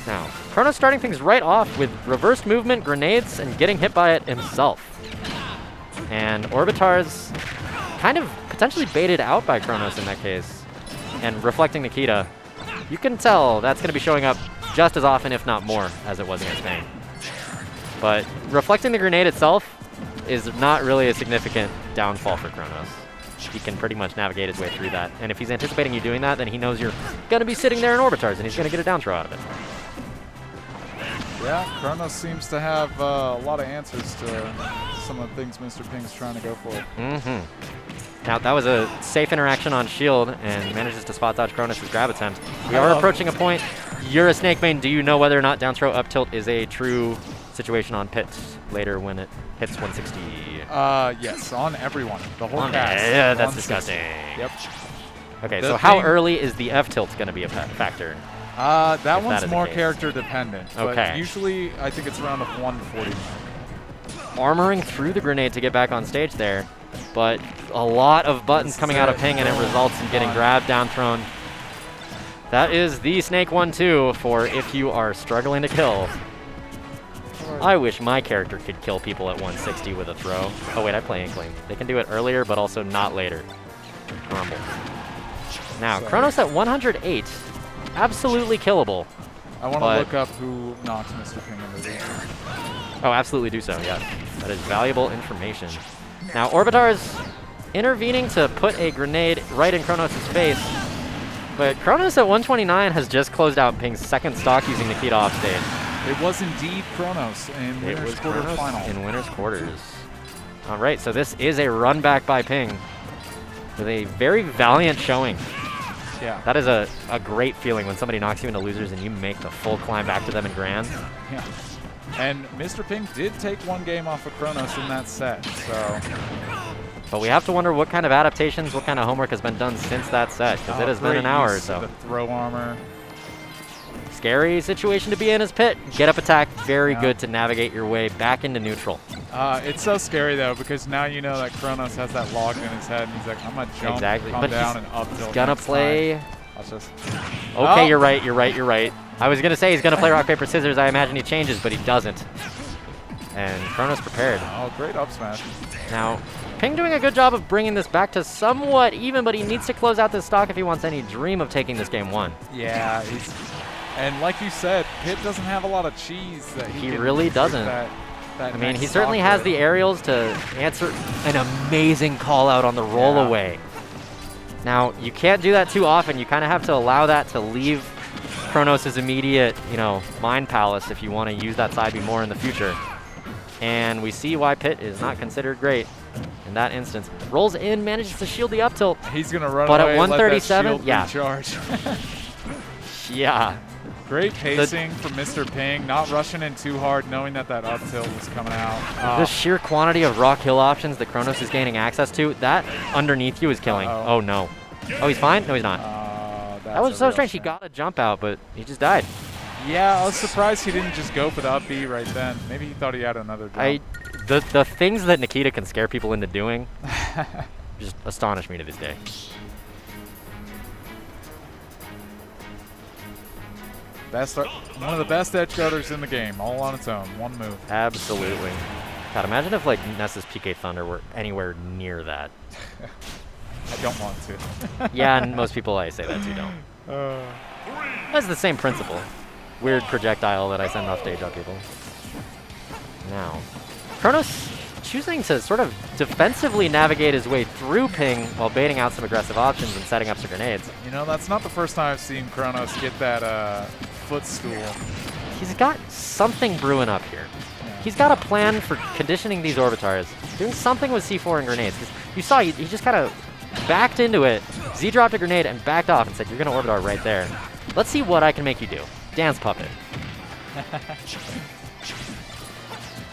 Now, Chronos starting things right off with reversed movement, grenades, and getting hit by it himself. And Orbitar's kind of potentially baited out by Chronos in that case. And reflecting Nikita, you can tell that's going to be showing up just as often, if not more, as it was against Ping. But reflecting the grenade itself is not really a significant downfall for Chronos. He can pretty much navigate his way through that. And if he's anticipating you doing that, then he knows you're going to be sitting there in Orbitars, and he's going to get a down throw out of it. Yeah, Chronos seems to have a lot of answers to some of the things Mr. Ping's trying to go for. Mm-hmm. Now, that was a safe interaction on shield, and manages to spot dodge Chronos' grab attempt. We are approaching a point. You're a Snake main. Do you know whether or not down throw up tilt is a true situation on Pit later when it hits 160? Yes, on everyone. The whole cast. Yeah, that's disgusting. Yep. Okay, so how early is the F tilt going to be a factor? That one's more character dependent. Okay. But usually, I think it's around a 140. Armoring through the grenade to get back on stage there, but a lot of buttons coming out of Ping, and it results in getting grabbed, down thrown. That is the Snake 1-2 for if you are struggling to kill. I wish my character could kill people at 160 with a throw. Oh wait, I play Inkling. They can do it earlier, but also not later. Grumble. Now, Chronos at 108. Absolutely killable. I want to look up who knocks Mr. Ping into the Oh, absolutely do so, yes. That is valuable information. Now, Orbitar's intervening to put a grenade right in Chronos' face. But Chronos at 129 has just closed out Ping's second stock using Nikita off stage. It was indeed Chronos in winner's quarterfinal. In winner's quarters. All right, so this is a run back by Ping with a very valiant showing. Yeah. That is a great feeling when somebody knocks you into losers and you make the full climb back to them in grand. Yeah. And Mr. Ping did take one game off of Chronos in that set, so. But we have to wonder what kind of adaptations, what kind of homework has been done since that set, because it has been an hour or so. The throw armor. Scary situation to be in as Pit. Get up attack, very good to navigate your way back into neutral. It's so scary though, because now you know that Chronos has that locked in his head, and he's like, I'm gonna jump, come down, and up tilt. He's gonna play. Okay, you're right. I was gonna say he's gonna play rock paper scissors. I imagine he changes, but he doesn't. And Chronos prepared. Oh, great up smash. Now, Ping doing a good job of bringing this back to somewhat even, but he needs to close out this stock if he wants any dream of taking this game one. Yeah, and like you said, Pit doesn't have a lot of cheese that he really doesn't. I mean, he certainly has the aerials to answer an amazing call out on the roll away. Now, you can't do that too often. You kind of have to allow that to leave Chronos' immediate, mind palace if you want to use that side B more in the future. And we see why Pit is not considered great in that instance. Rolls in, manages to shield the up tilt. He's going to run but away, at 137, charge. Yeah. Great pacing from Mr. Ping, not rushing in too hard, knowing that up tilt was coming out. The sheer quantity of raw kill options that Chronos is gaining access to, that underneath you is killing. Oh, no. Oh, he's fine? No, he's not. That was so strange. He got a jump out, but he just died. Yeah, I was surprised he didn't just go for the up B right then. Maybe he thought he had another jump. The things that Nikita can scare people into doing just astonish me to this day. One of the best edge guarders in the game, all on its own, one move. Absolutely. God, imagine if Ness's PK Thunder were anywhere near that. I don't want to. Yeah, and most people I say that too don't. That's the same principle. Weird projectile that I send off stage on people. Now, Chronos choosing to sort of defensively navigate his way through Ping while baiting out some aggressive options and setting up some grenades. That's not the first time I've seen Chronos get that footstool. He's got something brewing up here. Yeah. He's got a plan for conditioning these Orbitars, doing something with C4 and grenades. You saw he just kind of backed into it, Z dropped a grenade and backed off and said, you're going to Orbitar right there. Let's see what I can make you do. Dance puppet.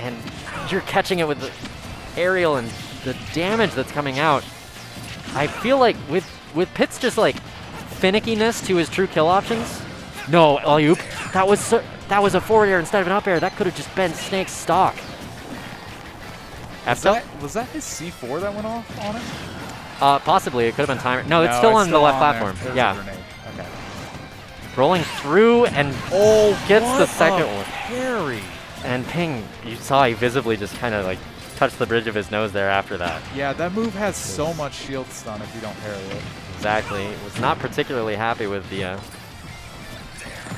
And you're catching it with the aerial and the damage that's coming out. I feel like with Pit's just finickiness to his true kill options. No, alley-oop. That was a forward air instead of an up air. That could have just been Snake's stock. Was that his C4 that went off on it? Possibly. It could have been timer. No, it's still on the left platform. Yeah. Okay. rolling through and gets the second one. Parry. And Ping, you saw he visibly just kind of like touched the bridge of his nose there after that. Yeah, that move has so much shield stun if you don't parry it. Exactly. Was not particularly happy with the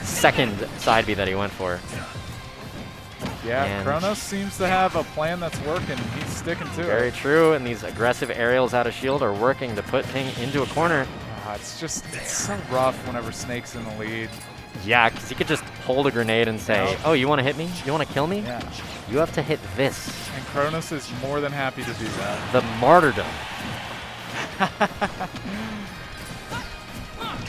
second side B that he went for. Yeah, and Chronos seems to have a plan that's working. He's sticking to it. Very true, and these aggressive aerials out of shield are working to put Ping into a corner. It's so rough whenever Snake's in the lead. Yeah, because he could just hold a grenade and say, oh, you want to hit me? You want to kill me? Yeah. You have to hit this. And Chronos is more than happy to do that. The martyrdom.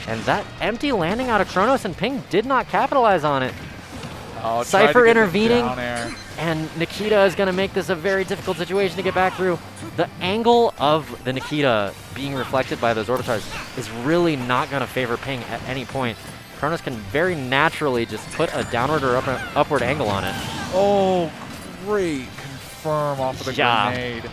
And that empty landing out of Chronos, and Ping did not capitalize on it. Oh, Cypher intervening, and Nikita is going to make this a very difficult situation to get back through. The angle of the Nikita being reflected by those orbitars is really not going to favor Ping at any point. Chronos can very naturally just put a downward or upward angle on it. Oh, great confirm off of the grenade.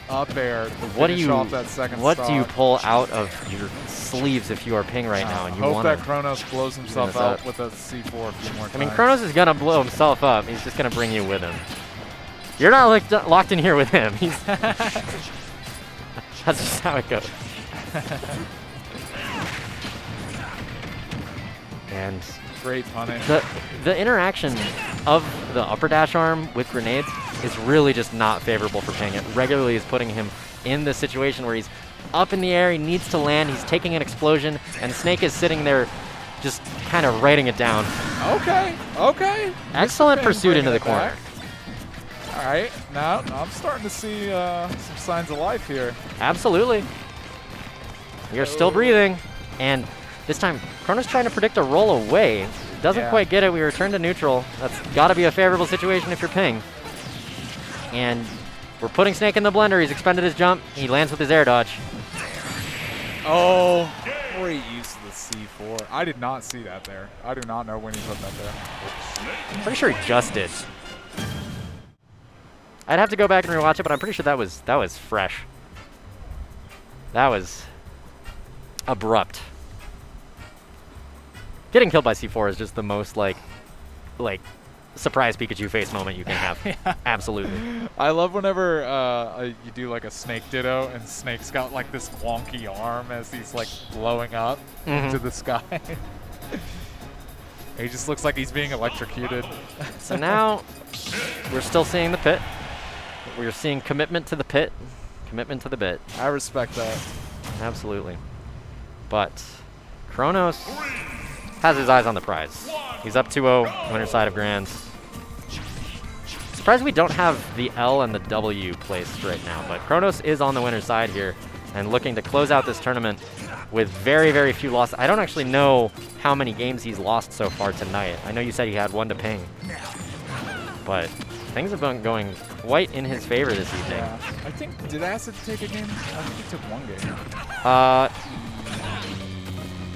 Up air to finish off that second What stock. do you pull out of your sleeves if you are Ping right now? And you hope that Chronos blows himself up with a C4 a few more times. I mean, Chronos is going to blow himself up. He's just going to bring you with him. You're not locked in here with him. That's just how it goes. And great punish. The interaction of the upper dash arm with grenades is really just not favorable for Ping. It regularly is putting him in the situation where he's up in the air, he needs to land, he's taking an explosion, and Snake is sitting there just kind of writing it down. Okay. Excellent pursuit into the corner. All right, now I'm starting to see some signs of life here. Absolutely. We are still breathing, and this time Chronos trying to predict a roll away. Doesn't quite get it. We return to neutral. That's got to be a favorable situation if you're Ping. And we're putting Snake in the blender. He's expended his jump. He lands with his air dodge. Oh, great use of the C4. I did not see that there. I do not know when he put that there. I'm pretty sure he just did. I'd have to go back and rewatch it, but I'm pretty sure that was fresh. That was abrupt. Getting killed by C4 is just the most like surprise Pikachu face moment you can have. Yeah. Absolutely. I love whenever you do like a Snake Ditto and Snake's got like this wonky arm as he's like blowing up into the sky. He just looks like he's being electrocuted. So now we're still seeing the pit. We're seeing commitment to the pit, commitment to the bit. I respect that. Absolutely. But Chronos has his eyes on the prize. He's up 2-0, winner side of Grands. Surprised we don't have the L and the W placed right now, but Chronos is on the winner's side here and looking to close out this tournament with very, very few losses. I don't actually know how many games he's lost so far tonight. I know you said he had one to Ping, but things have been going quite in his favor this evening. Yeah. I think, did Acid take a game? I think he took one game.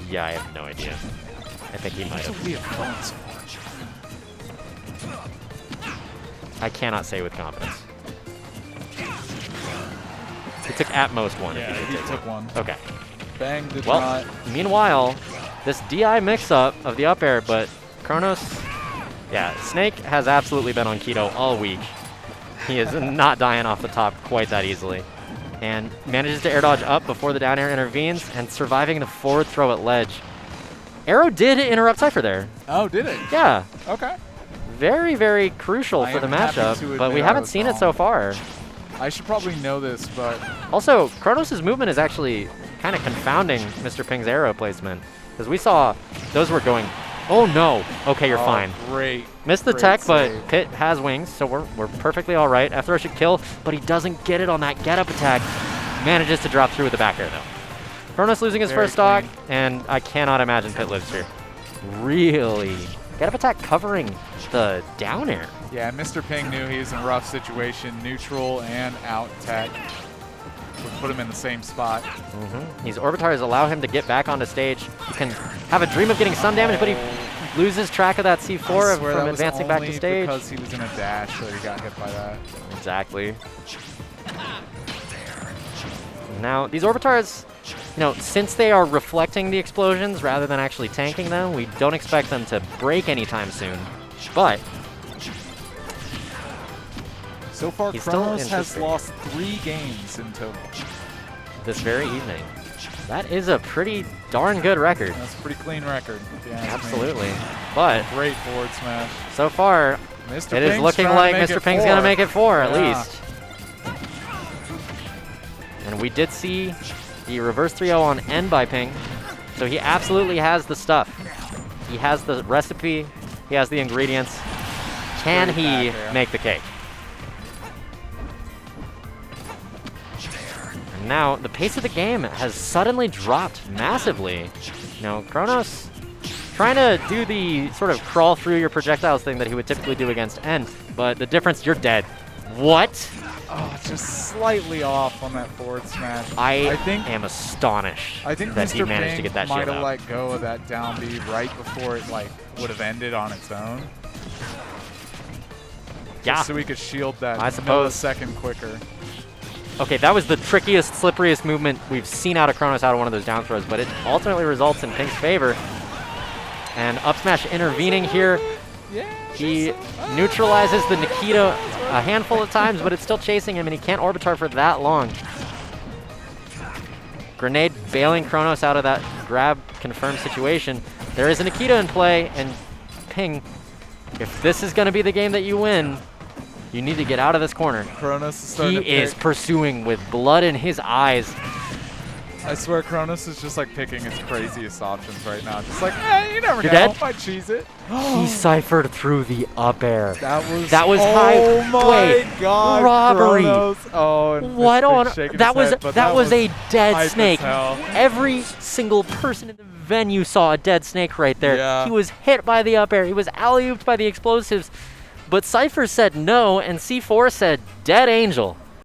Yeah, I have no idea. I think he might have. I cannot say with confidence. He took at most one. Yeah, he took one. Okay. Bang did not. Meanwhile, this DI mix-up of the up air, but Chronos, yeah, Snake has absolutely been on keto all week. He is not dying off the top quite that easily. And manages to air dodge up before the down air intervenes and surviving the forward throw at ledge. Arrow did interrupt Cypher there. Oh, did it? Yeah. Okay. Very, very crucial for the matchup, but we haven't seen it so far. I should probably know this, but... Also, Chronos' movement is actually kind of confounding Mr. Ping's arrow placement. Because we saw those were going... Oh, no. Okay, you're fine. Great. Missed the tech, but Pit has wings, so we're perfectly all right. F-throw should kill, but he doesn't get it on that get-up attack. Manages to drop through with the back air, though. Chronos losing his first stock, and I cannot imagine Pit lives here. Really? Get-up attack covering the down air. Yeah, and Mr. Ping knew he was in a rough situation. Neutral and out tech would put him in the same spot. These orbitars allow him to get back onto stage. He can have a dream of getting sun damage, but he loses track of that C4 from advancing back to stage. Because he was in a dash, so he got hit by that. Exactly. Now, these orbitars, you know, since they are reflecting the explosions rather than actually tanking them, we don't expect them to break anytime soon. But so far, he's still Chronos has interesting. lost 3 games in total. This very evening. That is a pretty darn good record. That's a pretty clean record. if you ask me. Absolutely. But Great forward smash. so far, Mr. it is Pink's looking trying to like make Mr. it Pink's 4. going to make it 4 at Yeah. least. And we did see the reverse 3-0 on N by Ping. So he absolutely has the stuff. He has the recipe. He has the ingredients. Can Pretty he bad there. make the cake? And now the pace of the game has suddenly dropped massively. You know, Chronos trying to do the sort of crawl through your projectiles thing that he would typically do against N, but the difference, you're dead. What? Oh, just slightly off on that forward smash. I think am astonished I think that Mr. he managed Pink to get that might shield have out. let go of that down B right before it like would have ended on its own. Yeah. Just so we could shield that I suppose. millisecond quicker. Okay, that was the trickiest, slipperiest movement we've seen out of Chronos out of one of those down throws, but it ultimately results in Pink's favor. And up smash intervening here. Yeah. He neutralizes the Nikita a handful of times, but it's still chasing him, and he can't orbitar for that long. Grenade bailing Chronos out of that grab confirmed situation. There is a Nikita in play, and Ping, if this is going to be the game that you win, you need to get out of this corner. Chronos is starting He to is pick. pursuing with blood in his eyes. I swear Chronos is just like picking his craziest options right now. Just like, you never You're know. dead? Might cheese it. He ciphered through the up air. That was high. Oh my Wait, God, robbery. Chronos. Oh, and What Mr. on? Pink's shaking That his was head, but that was a hype dead as snake. hell. Every single person in the venue saw a dead snake right there. Yeah. He was hit by the up air. He was alley-ooped by the explosives. But Cypher said no, and C4 said dead angel.